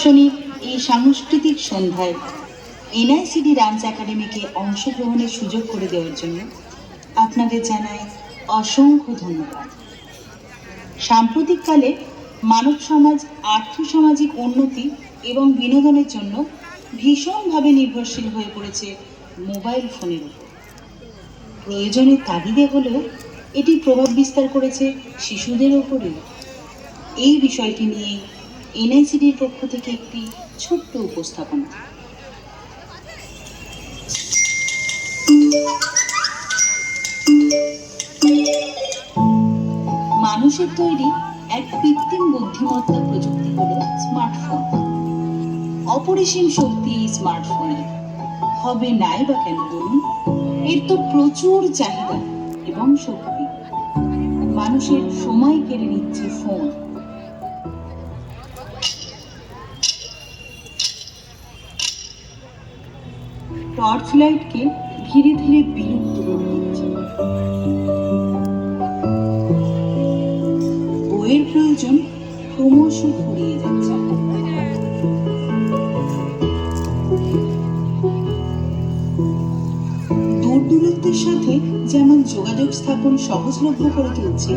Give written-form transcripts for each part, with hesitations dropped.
প্রদর্শনীর এই সাংস্কৃতিক সন্ধ্যায় এনআইসিডি ডান্স একাডেমিকে অংশগ্রহণের সুযোগ করে দেওয়ার জন্য আপনাদের জানাই অসংখ্য ধন্যবাদ। সাম্প্রতিককালে মানব সমাজ আর্থসামাজিক উন্নতি এবং বিনোদনের জন্য ভীষণভাবে নির্ভরশীল হয়ে পড়েছে মোবাইল ফোনের উপর। প্রয়োজনের তাগিদে হলেও এটি প্রভাব বিস্তার করেছে শিশুদের ওপরেও। এই বিষয়টি নিয়ে এনআইসিডির পক্ষ থেকে একটি ছোট্ট উপস্থাপনা। মানুষের তৈরি এক কৃত্রিম বুদ্ধিমত্তা প্রযুক্তি হলো স্মার্টফোন। অপরিসীম শক্তি এই স্মার্টফোনে হবে নাই বা কেন বলুন? এর তো প্রচুর চাহিদা এবং শক্তি। মানুষের সময় কেড়ে নিচ্ছে ফোন। টর্চ লাইটকে ধীরে ধীরে বিলুপ্ত করে দিচ্ছে। বইয়ের প্রয়োজন ক্রমশ ফুরিয়ে যাচ্ছে। দূর দূরত্বের সাথে যেমন যোগাযোগ স্থাপন সহজলভ্য করে তুলছে,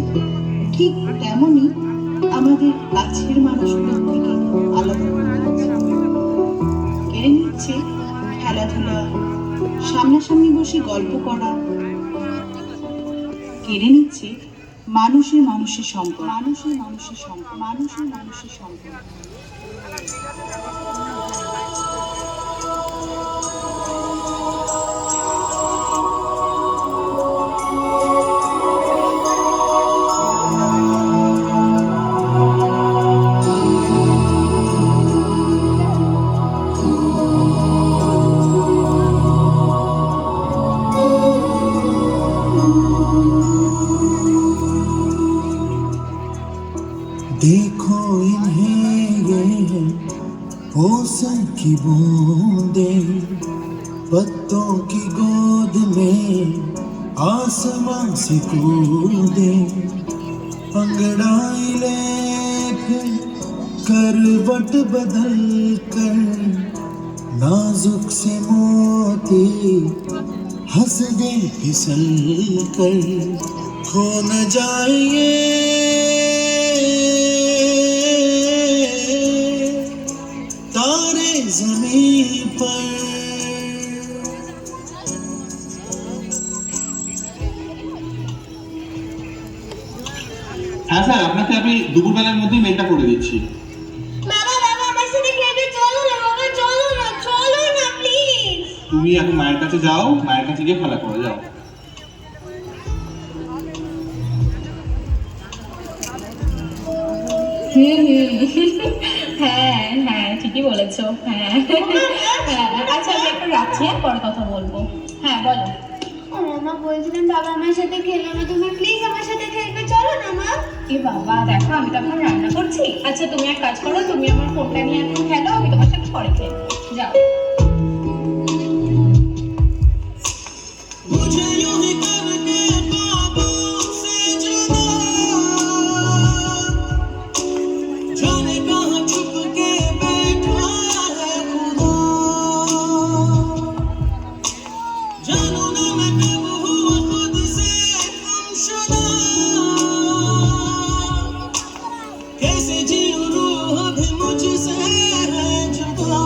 ঠিক তেমনই আমাদের কাছের মানুষগুলোর থেকে আলাদা করে দিচ্ছে। কেড়ে নিচ্ছে খেলাধুলা, সামনাসামনি বসে গল্প করা। কেড়ে নিচ্ছে মানুষের সম্পর্ক। देखो इन्हें ये मौसम की बूंदें, पत्तों की गोद में आसमां से कूदे। अंगड़ाई ले फिर करवट बदल कर, नाजुक से मोती हंस दे फिसल कर। खो न जाइए तारे ज़मीन पर। হ্যাঁ স্যার, আপনাকে আমি দুপুরবেলার মধ্যেই মেলটা করে দিচ্ছি। বাবা বাবা আমার সাথে খেলতে চলো না বাবা, চলো না প্লিজ। তুমি এখন মায়ের কাছে যাও, মায়ের কাছে গিয়ে খেলা করে যাও। হ্যাঁ হ্যাঁ ঠিকই বলেছো। হ্যাঁ আচ্ছা আমি এখন রাখছি, পরে কথা বলবো। হ্যাঁ বলো। মা বলছিলাম বাবা আমার সাথে খেলো না, তুমি প্লিজ আমার সাথে খেলবে চলো না মা। এ বাবা দেখো আমি তো এখন রান্না করছি। আচ্ছা তুমি এক কাজ করো, তুমি আমার ফোনটা নিয়ে এখন খেলো, আমি তোমার সাথে পরে খেলবো। যাও। मुझे यूं ही करके ख्वाबों से जुदा, जाने कहाँ छुप के बैठा है खुदा। जानू ना मैं कब हुआ खुद से गुमशुदा, कैसे जीऊं रूह भी मुझसे है जुदा।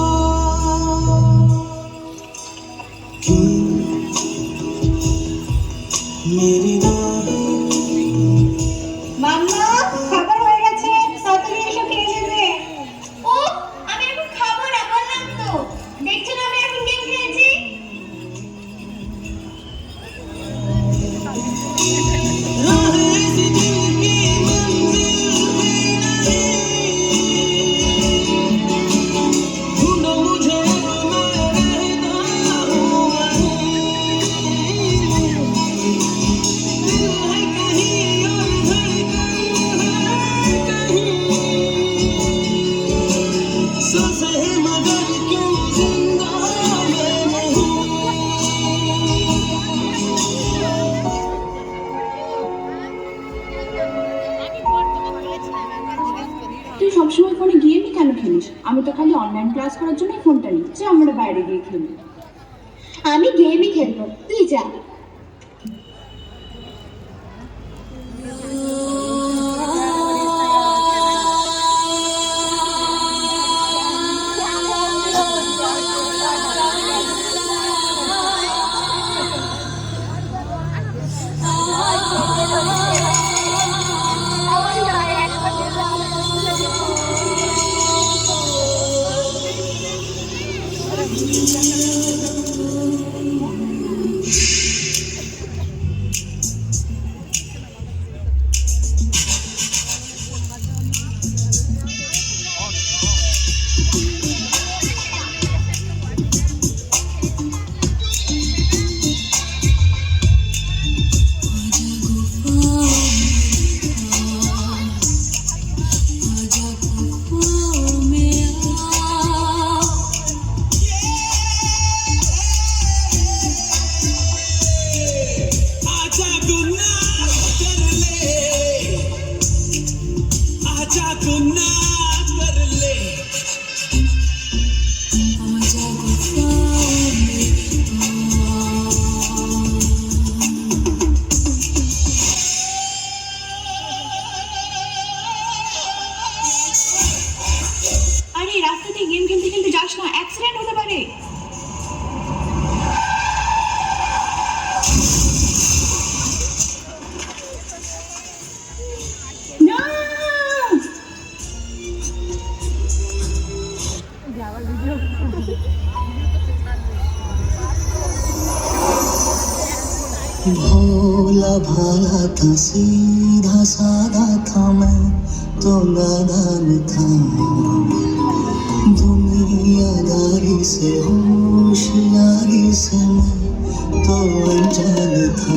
তো খালি অনলাইন ক্লাস করার জন্যই ফোনটা নিচ্ছে, আমরা বাইরে গিয়ে খেলি। আমি গেমই খেলবো, তুই যা। आजा गुनाह कर ले, आजा गुनाह कर ले, आजा गुनाह में আরে রাস্তাতে গেম খেলতে খেলতে যাস না, অ্যাক্সিডেন্ট হতে পারে। না, भोला भाला था, सीधा साधा था, मैं तो नादान था। दुनियादारी से होशियारी से मैं तो अनजान था।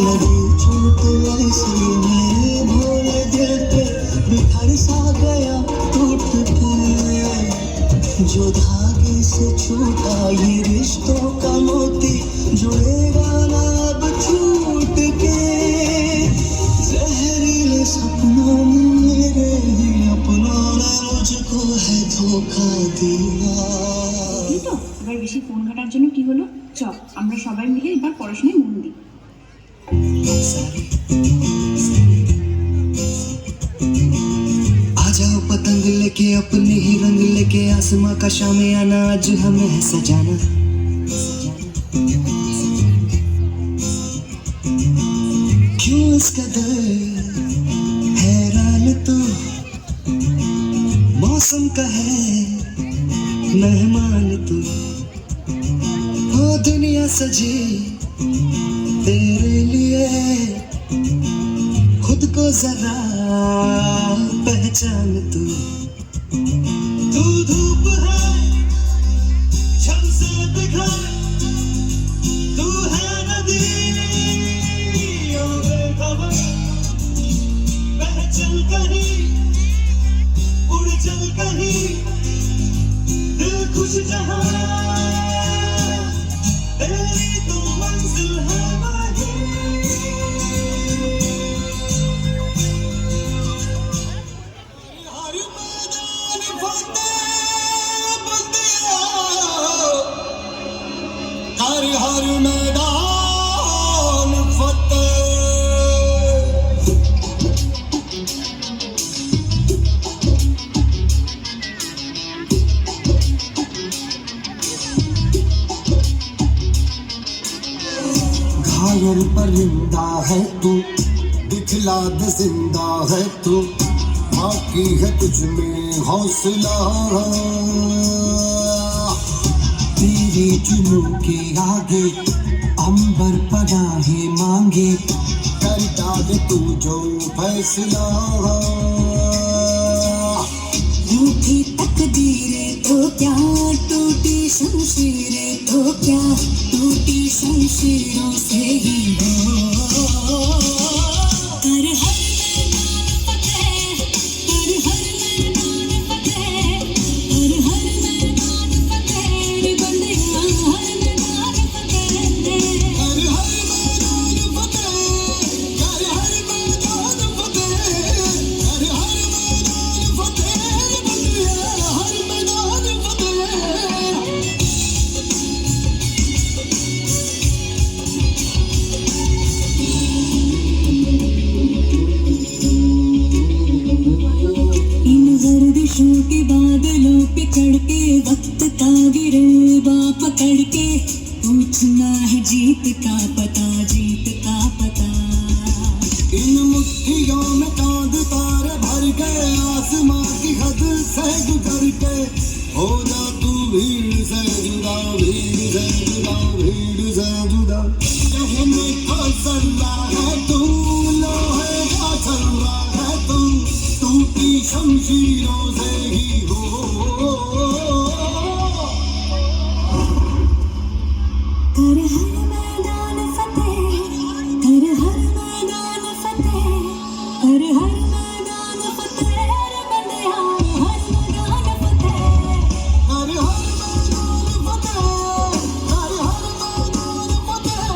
लगी चोट ऐसी मेरे भोले दिल पे, बिखर सा गया टूट के। जो धागे से छूटा ये रिश्तों का मोती, जुड़ेगा ना अब छूट के। जहरीले सपनों में मेरे ही अपनों ने मुझको है धोखा दिया। এই তো এবার বেশি ফোন ঘাটার জন্য কি হলো, চল আমরা সবাই মিলে এবার পড়াশোনায় মন দিই। आ जाओ पतंग लेके, अपने ही रंग लेके, आसमां का शामियाना आज हमें है सजाना। क्यों इस कदर हैरान तू, मौसम का है मेहमान तू। हो दुनिया सजी तेरे लिए, खुद को जरा पहचान तू। तू धूप है छम से दिखा, तू है नदी ओ बेखबर। बह चल कहीं, उड़ चल कहीं, दिल खुश जहां, तेरी तो मंजिल है वहीं। हर मैदान फतेह बंदिया, हर मैदान फतेह। घायल परिंदा है तू, दिखला दे जिंदा है तू, बाकी है तुझ में हौसला। तेरे जुनून के आगे अंबर पनाहे मांगे, कर डाले तू जो फैसला। रूठी तकदीरें तो क्या, टूटी शमशीरें तो क्या, टूटी शमशीरों से ही हो। कर हर मैदान फतेह, कर हर मैदान फतेह, कर हर मैदान फतेह बंदिया, हर मैदान फतेह। कर हर मैदान फतेह, कर हर मैदान फतेह, कर हर मैदान फतेह बंदिया। के बादलों पे चढ़ के वक्त का गिरबा पकड़ के पूछना है जीत का पता, जीत का पता। इन मुट्ठियों में चांद तारे भर गए, आसमां की हद से गुजर के हो जा तू भीड़ से जुदा, भीड़ से जुदा, भीड़ से जुदा। कहने को जल्ला है तू, लोहे का छल्ला है तू, टूटी शमशीरों से ही हो। कर हर मैदान फतेह, कर हर मैदान फतेह, कर हर मैदान फतेह रे बंदेया, हर मैदान फतेह। कर हर मैदान फतेह, कर हर मैदान फतेह,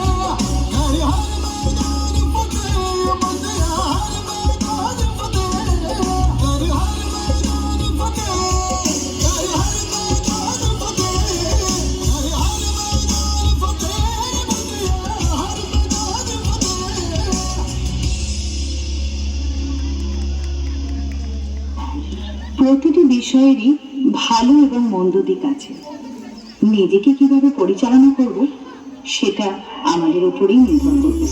कर हर मैदान फतेह, बंदेया हर मैदान फतेह। कर हर मैदान फतेह, कर हर मैदान फतेह, कर हर मैदान फतेह, बंदेया हर मैदान फतेह। প্রতিটি বিষয়েরই ভালো এবং মন্দ দিক আছে। নিজেকে কিভাবে পরিচালনা করব সেটা আমাদের উপরেই নির্ভর করবে।